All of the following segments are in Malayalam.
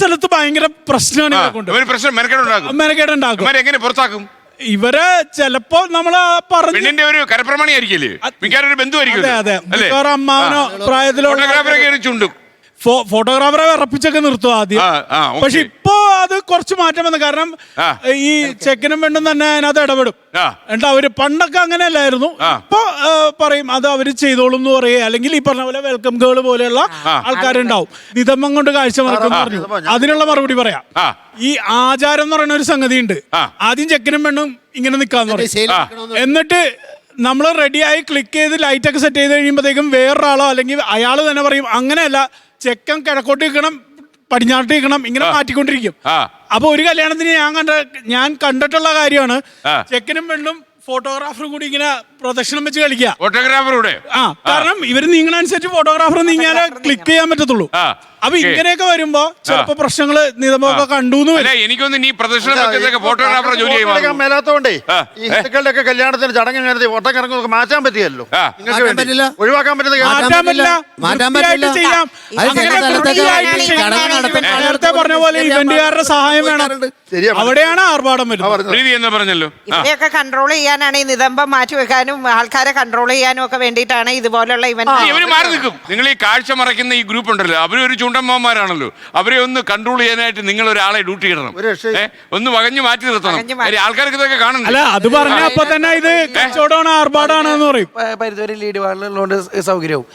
സ്ഥലത്ത് ഭയങ്കര പ്രശ്നമാണ് മെനക്കേടുണ്ടാക്കും. എങ്ങനെ പുറത്താക്കും ഇവരെ? ചിലപ്പോ നമ്മള് പെണ്ണിന്റെ ഒരു കരപ്രമാണിയായിരിക്കില്ലേ, മിക്കവാറും ബന്ധുവായിരിക്കും. അതെ, അമ്മാവനോ പ്രായത്തിലുള്ള ചുണ്ടും ഫോട്ടോഗ്രാഫറെ വിറപ്പിച്ചൊക്കെ നിർത്തും ആദ്യം. പക്ഷെ ഇപ്പൊ അത് കുറച്ച് മാറ്റം വന്നു. കാരണം ഈ ചെക്കനും പെണ്ണും തന്നെ അതിനകത്ത് ഇടപെടും. എന്നിട്ട് അവര് പണ്ടൊക്കെ അങ്ങനെയല്ലായിരുന്നു. ഇപ്പൊ പറയും അത് അവര് ചെയ്തോളും എന്ന് പറയുക. അല്ലെങ്കിൽ ഈ പറഞ്ഞ പോലെ വെൽക്കം ഗേൾ പോലെയുള്ള ആൾക്കാരുണ്ടാവും. നിതമ്മം കൊണ്ട് കാഴ്ച മറക്കും പറഞ്ഞു. അതിനുള്ള മറുപടി പറയാം. ഈ ആചാരം എന്ന് പറയുന്ന ഒരു സംഗതി ഉണ്ട്. ആദ്യം ചെക്കനും പെണ്ണും ഇങ്ങനെ നിക്കാന്ന് പറയും. എന്നിട്ട് നമ്മൾ റെഡിയായി ക്ലിക്ക് ചെയ്ത് ലൈറ്റൊക്കെ സെറ്റ് ചെയ്ത് കഴിയുമ്പോഴത്തേക്കും വേറൊരാളോ അല്ലെങ്കിൽ അയാൾ തന്നെ പറയും അങ്ങനെയല്ല, ചെക്കൻ കിഴക്കോട്ട് നിൽക്കണം, പടിഞ്ഞാട്ട് നിൽക്കണം, ഇങ്ങനെ മാറ്റിക്കൊണ്ടിരിക്കും. അപ്പൊ ഒരു കല്യാണത്തിന് ഞാൻ കണ്ടിട്ടുള്ള കാര്യമാണ്, ചെക്കനും പെണ്ണും ഫോട്ടോഗ്രാഫറും കൂടി ഇങ്ങനെ പ്രദക്ഷിണം വെച്ച് കളിക്കുക. ഫോട്ടോഗ്രാഫറുടെ കാരണം ഇവര് നീങ്ങണനുസരിച്ച് ഫോട്ടോഗ്രാഫർ നീങ്ങിയാലേ ക്ലിക്ക് ചെയ്യാൻ പറ്റത്തുള്ളൂ. അപ്പൊ ഇങ്ങനെയൊക്കെ വരുമ്പോ ചിലപ്പോ പ്രശ്നങ്ങള് നിയമമൊക്കെ കണ്ടു. എനിക്കൊന്നും നീ ഫോട്ടോഗ്രാഫർ ജോലി മേലാത്തോണ്ടേ ഈ ഹിന്ദുക്കളുടെ ഒക്കെ കല്യാണത്തിന് ചടങ്ങ് ഫോട്ടോ ഇറങ്ങുന്നൊക്കെ മാറ്റാൻ പറ്റിയല്ലോ. ഒഴിവാക്കാൻ ചെയ്യാം. നേരത്തെ പറഞ്ഞ പോലെ ഇവന്റുകാരുടെ സഹായം വേണം. അവിടെയാണ് ആർഭാടം പറഞ്ഞല്ലോ. ഇവരെയൊക്കെ കൺട്രോൾ ചെയ്യാനാണ് ഈ നിതംബം മാറ്റി വെക്കാനും ആൾക്കാരെ കൺട്രോൾ ചെയ്യാനും ഒക്കെ വേണ്ടിയിട്ടാണ് ഇതുപോലുള്ള ഇവര് മാറി നിൽക്കും. നിങ്ങൾ ഈ കാഴ്ച മറയ്ക്കുന്ന ഈ ഗ്രൂപ്പ് ഉണ്ടല്ലോ, അവരൊരു ചുണ്ടന്മാരാണല്ലോ. അവരെ ഒന്ന് കൺട്രോൾ ചെയ്യാനായിട്ട് നിങ്ങൾ ഒരാളെ ഡ്യൂട്ടി ഇടണം, ഒന്ന് വകഞ്ഞു മാറ്റി നിർത്തണം. ആൾക്കാർക്ക് ഇതൊക്കെ കാണണം. അല്ല, അത് പറഞ്ഞ അപ്പൊ തന്നെ ഇത് കച്ചവടമാണ്, ആർഭാടാണെന്ന് പറയും. പരിധി ലീഡ് വാളുള്ളതുകൊണ്ട് സൗകര്യവും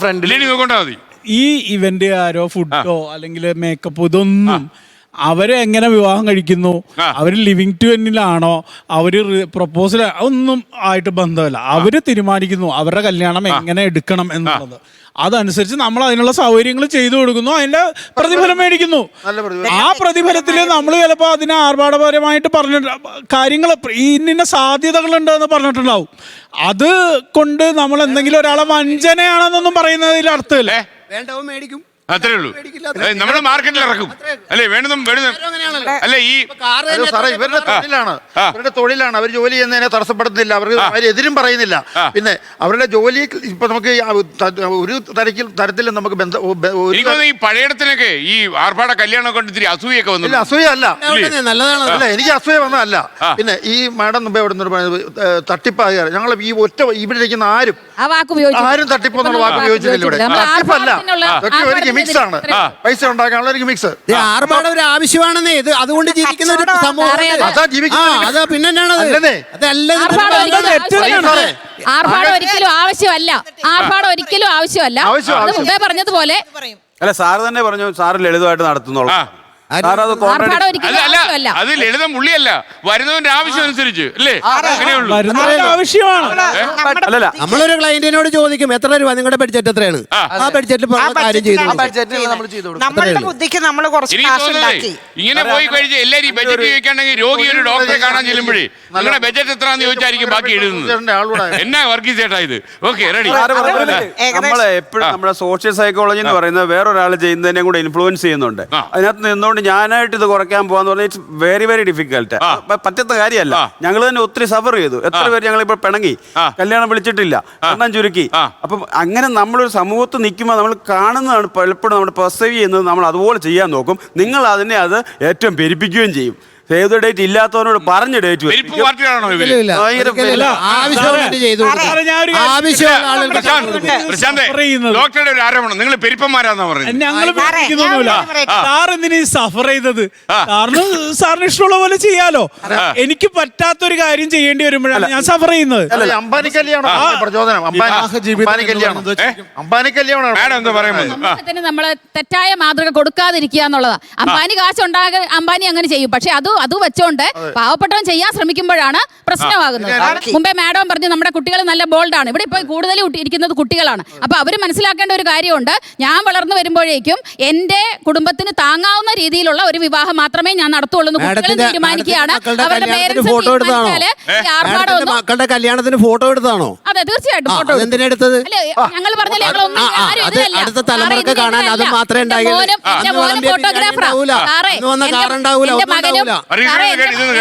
ഫ്രണ്ട് ലീഡ് നോക്കൊണ്ടാ മതി. ഈ ഇവന്റുകാരോ ഫുഡോ അല്ലെങ്കിൽ മേക്കപ്പ് ഇതൊന്നും അവരെ എങ്ങനെ വിവാഹം കഴിക്കുന്നു, അവര് ലിവിങ് ടു എന്നിലാണോ, അവര് പ്രപ്പോസൽ, ഒന്നും ആയിട്ട് ബന്ധമല്ല. അവര് തീരുമാനിക്കുന്നു അവരുടെ കല്യാണം എങ്ങനെ എടുക്കണം എന്നുള്ളത്. അതനുസരിച്ച് നമ്മൾ അതിനുള്ള സൗകര്യങ്ങൾ ചെയ്തു കൊടുക്കുന്നു, അതിന്റെ പ്രതിഫലം മേടിക്കുന്നു. ആ പ്രതിഫലത്തിൽ നമ്മൾ ചിലപ്പോൾ അതിനെ ആർഭാടപരമായിട്ട് പറഞ്ഞിട്ട് കാര്യങ്ങൾ ഇന്ന സാധ്യതകളുണ്ട് എന്ന് പറഞ്ഞിട്ടുണ്ടാവും. അത് കൊണ്ട് നമ്മൾ എന്തെങ്കിലും ഒരാളെ വഞ്ചനയാണെന്നൊന്നും പറയുന്നതിൽ അർത്ഥമില്ല. വേണ്ടവും മേടിക്കും, അത്രേ ഉള്ളൂ. നമ്മുടെ മാർക്കറ്റിൽ ഇറക്കും അല്ലേ വേണ്ടതും അല്ലെ. ഈ ഇവരുടെ തൊഴിലാണ്, അവർ ജോലി ചെയ്യുന്നതിനെ തടസ്സപ്പെടുത്തുന്നില്ല, അവർക്ക് എതിരും പറയുന്നില്ല. പിന്നെ അവരുടെ ജോലി ഇപ്പൊ നമുക്ക് ഒരു തരത്തിലും നമുക്ക് ഈ പഴയടത്തിനൊക്കെ ഈ ആർഭാട കല്യാണം കൊണ്ട് ഇത്തിരി അസൂയൊക്കെ വന്നു. അസൂയല്ല, നല്ലതാണ്. എനിക്ക് അസൂയ വന്നതല്ല. പിന്നെ ഈ മാഡം മുമ്പേ ഇവിടെ തട്ടിപ്പാകുക, ഞങ്ങൾ ഈ ഒറ്റ ഇവിടെ ഇരിക്കുന്ന ആരും തട്ടിപ്പെന്നുള്ള വാക്ക് ഉപയോഗിച്ചിട്ടില്ല. ഇവിടെ തട്ടിപ്പല്ല, ഇതൊക്കെ മിക്സ് ആണ്, പൈസ ഉണ്ടാക്കാനുള്ള ഒരു മിക്സ്. ആർഭാടം ഒരു ആവശ്യമാണെന്നേ, ഇത് അതുകൊണ്ട് ജീവിക്കുന്ന ഒരു സമൂഹം. പിന്നെ ആർഭാടം ഒരിക്കലും ആവശ്യമല്ല, ആർഭാടം ഒരിക്കലും ആവശ്യമല്ല. മുമ്പേ പറഞ്ഞതുപോലെ അല്ല, സാറ് തന്നെ പറഞ്ഞു സാറ് ലളിതമായിട്ട് നടത്തുന്നുള്ളൂ. അത് ലളിതം പുള്ളിയല്ല, വരുന്നവന്റെ ആവശ്യം അനുസരിച്ച് അല്ലേ. അല്ലല്ല, നമ്മളൊരു ക്ലയന്റിനോട് ചോദിക്കും എത്ര രൂപ നിങ്ങളുടെ ബഡ്ജറ്റ് എത്രയാണ്, ആ ബഡ്ജറ്റിൽ നമ്മളുടെ ബുദ്ധിക്ക് നമ്മൾ കുറച്ച് ഇങ്ങനെ പോയി കഴിച്ച് എല്ലാരും ബഡ്ജറ്റ് ചോദിക്കാണെങ്കിൽ രോഗി ഒരു ഡോക്ടറെ കാണാൻ ചെല്ലുമ്പോഴേ നിങ്ങളുടെ ബഡ്ജറ്റ് എത്രയാണെന്ന് ചോദിച്ചായിരിക്കും ബാക്കി എഴുതുന്നത്. എന്നാ വർഗീസ് ചേട്ടാ ഇത്. Okay, ready. നമ്മളെ എപ്പോഴും നമ്മുടെ സോഷ്യൽ സൈക്കോളജി എന്ന് പറയുന്നത് വേറൊരാൾ ചെയ്യുന്നതിനെ കൂടെ ഇൻഫ്ലുവൻസ് ചെയ്യുന്നുണ്ട്. അതിനകത്ത് നിന്നുകൊണ്ട് ഞാനായിട്ട് ഇത് കുറയ്ക്കാൻ പോകാന്ന് പറഞ്ഞാൽ ഇറ്റ്സ് വെരി വെരി ഡിഫിക്കൽട്ട്. പറ്റുന്ന കാര്യമല്ല. ഞങ്ങൾ തന്നെ ഒത്തിരി സഫർ ചെയ്തു. എത്ര പേര് ഞങ്ങളിപ്പോ പിണങ്ങി, കല്യാണം വിളിച്ചിട്ടില്ല, എണ്ണം ചുരുക്കി. അപ്പം അങ്ങനെ നമ്മളൊരു സമൂഹത്ത് നിൽക്കുമ്പോൾ നമ്മൾ കാണുന്നതാണ് പലപ്പോഴും നമ്മൾ പെർസീവ് ചെയ്യുന്നത്. നമ്മൾ അതുപോലെ ചെയ്യാൻ നോക്കും. നിങ്ങൾ അതിനെ അത് ഏറ്റവും പെരുപ്പിക്കുകയും ചെയ്യും. സേവ് ദ ഡേറ്റ് ഇല്ലാത്തവരോട് പറഞ്ഞ ഡേറ്റ് ഡോക്ടറുടെ ഒരു ആരോപണം നിങ്ങൾ പെരുപ്പന്മാരാന്നാ പറഞ്ഞത്. സഫർ ചെയ്തത് സാറിന് ഇഷ്ടമുള്ള പോലെ ചെയ്യാലോ. എനിക്ക് പറ്റാത്തൊരു കാര്യം ചെയ്യേണ്ടി വരുമ്പോഴാണ് ഞാൻ സഫർ ചെയ്യുന്നത്. അംബാനി കല്യാണം പ്രചോദനം, അംബാനി കല്യാണം നമ്മള് തെറ്റായ മാതൃക കൊടുക്കാതിരിക്കുക എന്നുള്ളതാ. അംബാനി കാശുണ്ടാകാൻ അംബാനി അങ്ങനെ ചെയ്യും. പക്ഷെ അത് വെച്ചോണ്ട് പാവപ്പെട്ടവൻ ചെയ്യാൻ ശ്രമിക്കുമ്പോഴാണ് പ്രശ്നമാകുന്നത്. മുമ്പേ മാഡം പറഞ്ഞു നമ്മുടെ കുട്ടികൾ നല്ല ബോൾഡാണ്. ഇവിടെ ഇപ്പൊ കൂടുതൽ ഇരിക്കുന്നത് കുട്ടികളാണ്. അപ്പൊ അവര് മനസ്സിലാക്കേണ്ട ഒരു കാര്യമുണ്ട്. ഞാൻ വളർന്നു വരുമ്പോഴേക്കും എന്റെ കുടുംബത്തിന് താങ്ങാവുന്ന രീതിയിലുള്ള ഒരു വിവാഹം മാത്രമേ ഞാൻ നടത്തുള്ളൂ എന്ന് കുട്ടികൾ തീരുമാനിക്കുകയാണ്. അവരുടെ പേരൻസ് മക്കളുടെ കല്യാണത്തിന് ഫോട്ടോ എടുത്താണോ? അതെ, തീർച്ചയായിട്ടും ഫോട്ടോ. ഞങ്ങൾ പറഞ്ഞാൽ അടുത്ത തലമുറക്ക് കാണാൻ അത് മാത്രമേ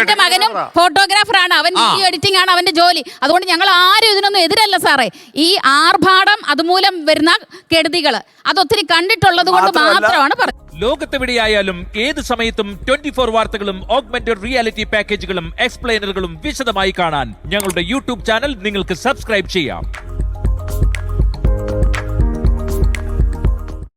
എന്റെ മകനും ഫോട്ടോഗ്രാഫറാണ്, അവൻ വീഡിയോ എഡിറ്റിംഗ് ആണ് അവന്റെ ജോലി. അതുകൊണ്ട് ഞങ്ങൾ ആരും ഇതിനൊന്നും എതിരല്ല സാറേ. ഈ ആർഭാടം അതുമൂലം വരുന്ന കെടുതികള് അതൊത്തിരി കണ്ടിട്ടുള്ളത് കൊണ്ട് മാത്രമാണ് പറഞ്ഞത്. ലോകത്തെവിടെയായാലും ഏത് സമയത്തും 24 വാർത്തകളും ഓഗ്മെന്റഡ് റിയാലിറ്റി പാക്കേജുകളും എക്സ്പ്ലെയിനറുകളും വിശദമായി കാണാൻ ഞങ്ങളുടെ യൂട്യൂബ് ചാനൽ നിങ്ങൾക്ക് സബ്സ്ക്രൈബ് ചെയ്യാം.